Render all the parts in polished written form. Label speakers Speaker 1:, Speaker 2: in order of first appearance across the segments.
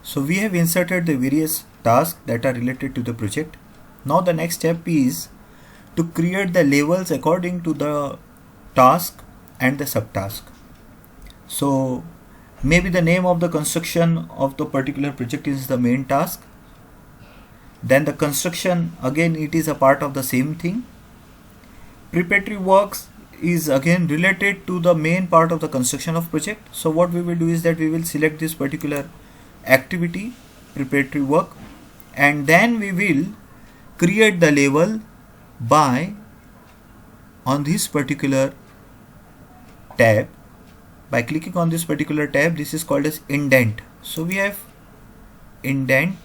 Speaker 1: So we have inserted the various tasks that are related to the project. Now the next step is to create the labels according to the task and the subtask. So maybe the name of the construction of the particular project is the main task. Then the construction, again it is a part of the same thing. Preparatory works is again related to the main part of the construction of project. So what we will do is that we will select this particular activity, preparatory work, and then we will create the label by on this particular tab. By clicking on this particular tab, this is called as indent. So we have indent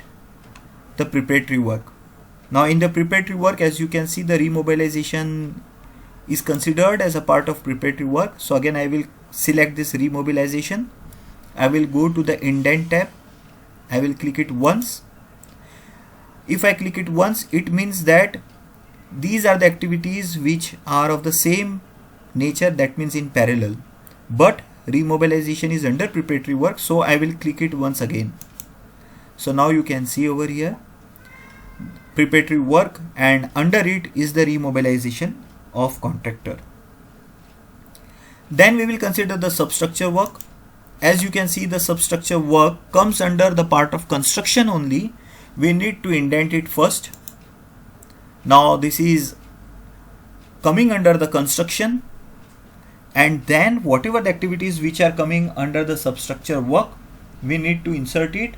Speaker 1: the preparatory work. Now in the preparatory work, as you can see, the remobilization is considered as a part of preparatory work. So again I will select this remobilization. I will go to the indent tab. I will click it once. If I click it once, it means that these are the activities which are of the same nature, that means in parallel, but remobilization is under preparatory work, so I will click it once again. So now you can see over here preparatory work, and under it is the remobilization of contractor. Then we will consider the substructure work. As you can see, the substructure work comes under the part of construction only. We need to indent it first. Now this is coming under the construction, and then whatever the activities which are coming under the substructure work, we need to insert it.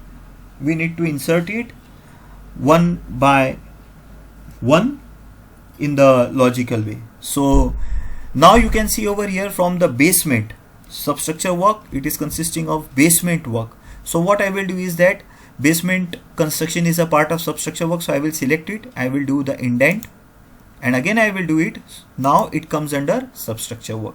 Speaker 1: We need to insert it one by one in the logical way. So now you can see over here from the basement substructure work, it is consisting of basement work. So what I will do is that basement construction is a part of substructure work, so I will select it. I will do the indent, and again I will do it. Now it comes under substructure work.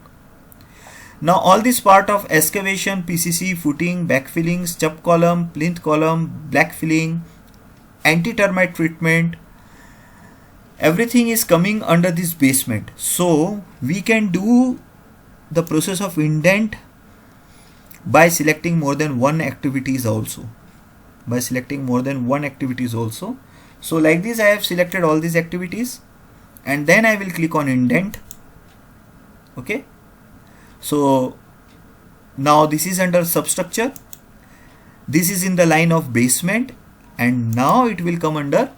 Speaker 1: Now all this part of excavation, PCC, footing, backfilling, step column, plinth column, black filling, anti-termite treatment, everything is coming under this basement. So we can do the process of indent by selecting more than one activities also. So like this, I have selected all these activities, and then I will click on indent. Okay. So now this is under substructure. This is in the line of basement, and now it will come under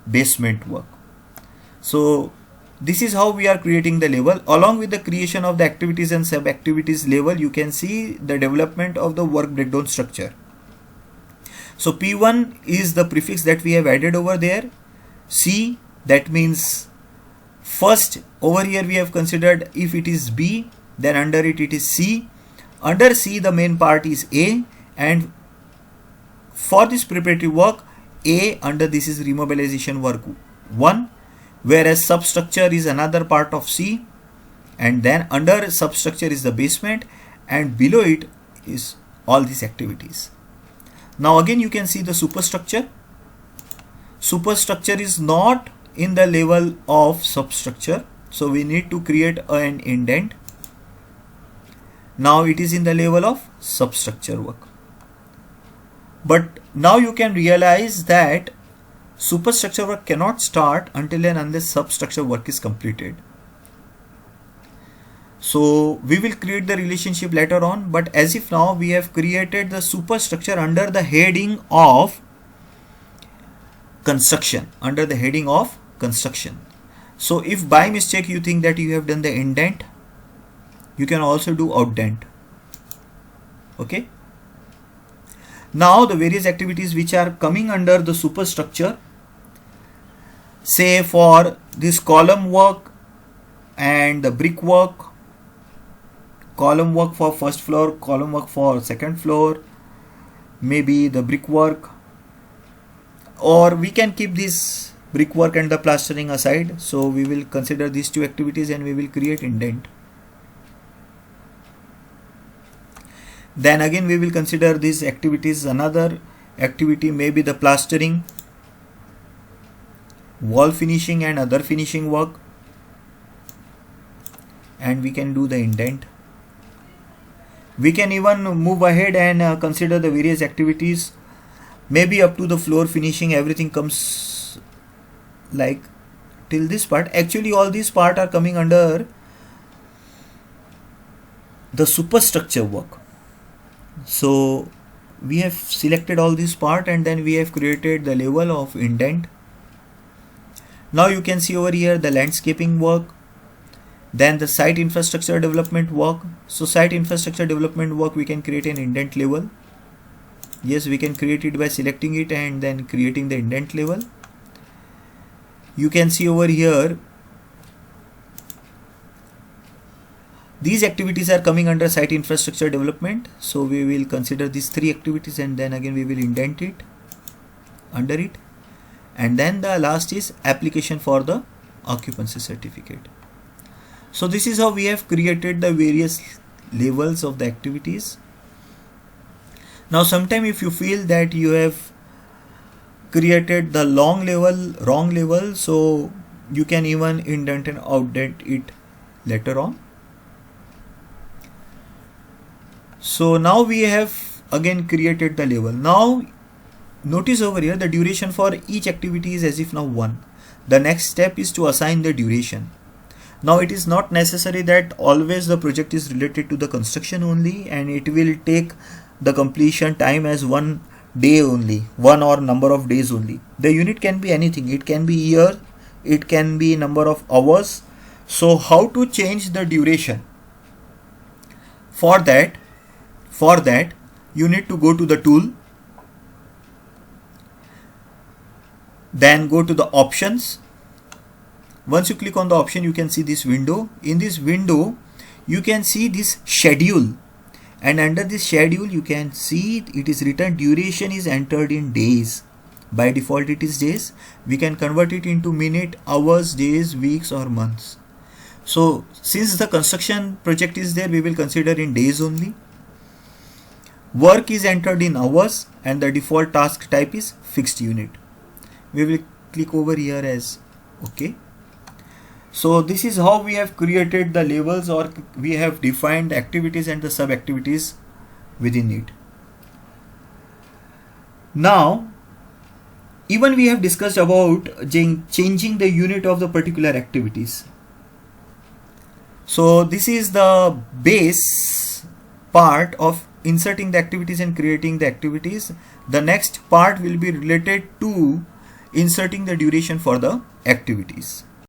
Speaker 1: basement work. So this is how we are creating the label. Along with the creation of the activities and sub activities label, you can see the development of the work breakdown structure. So P1 is the prefix that we have added over there. C, that means first over here we have considered if it is B, then under it is C. Under C the main part is A, and for this preparatory work, A under this is remobilization work 1, whereas substructure is another part of C, and then under substructure is the basement, and below it is all these activities. Now again you can see the superstructure. Superstructure is not in the level of substructure, so we need to create an indent. Now it is in the level of substructure work. But now you can realize that superstructure work cannot start until and unless substructure work is completed. So we will create the relationship later on, but as if now we have created the superstructure under the heading of construction, So if by mistake you think that you have done the indent, you can also do outdent. Okay. Now the various activities which are coming under the superstructure, say for this column work and the brick work, column work for first floor, column work for second floor, maybe the brick work, or we can keep this brickwork and the plastering aside. So we will consider these two activities and we will create indent. Then again we will consider these activities. Another activity may be the plastering, wall finishing and other finishing work, and we can do the indent. We can even move ahead and consider the various activities, maybe up to the floor finishing. Everything comes like till this part. Actually all these part are coming under the superstructure work. So we have selected all this part and then we have created the level of indent. Now you can see over here the landscaping work, then the site infrastructure development work. So site infrastructure development work, we can create an indent level. Yes, we can create it by selecting it and then creating the indent level. You can see over here these activities are coming under site infrastructure development. So we will consider these 3 activities and then again we will indent it under it. And then the last is application for the occupancy certificate. So this is how we have created the various levels of the activities. Now sometime if you feel that you have created the wrong level, so you can even indent and outdent it later on. So now we have again created the level. Now notice over here the duration for each activity is as if now 1. The next step is to assign the duration. Now it is not necessary that always the project is related to the construction only and it will take the completion time as 1 day only, 1 or number of days only. The unit can be anything. It can be year, it can be number of hours. So how to change the duration? For that you need to go to the tool, then go to the options. Once you click on the option, you can see this window. In this window you can see this schedule, and under this schedule you can see it is written duration is entered in days. By default it is days. We can convert it into minute, hours, days, weeks or months. So since the construction project is there, we will consider in days only. Work is entered in hours and the default task type is fixed unit. We will click over here as OK. So this is how we have created the levels, or we have defined activities and the sub activities within it. Now even we have discussed about changing the unit of the particular activities. So this is the base part of inserting the activities and creating the activities. The next part will be related to inserting the duration for the activities.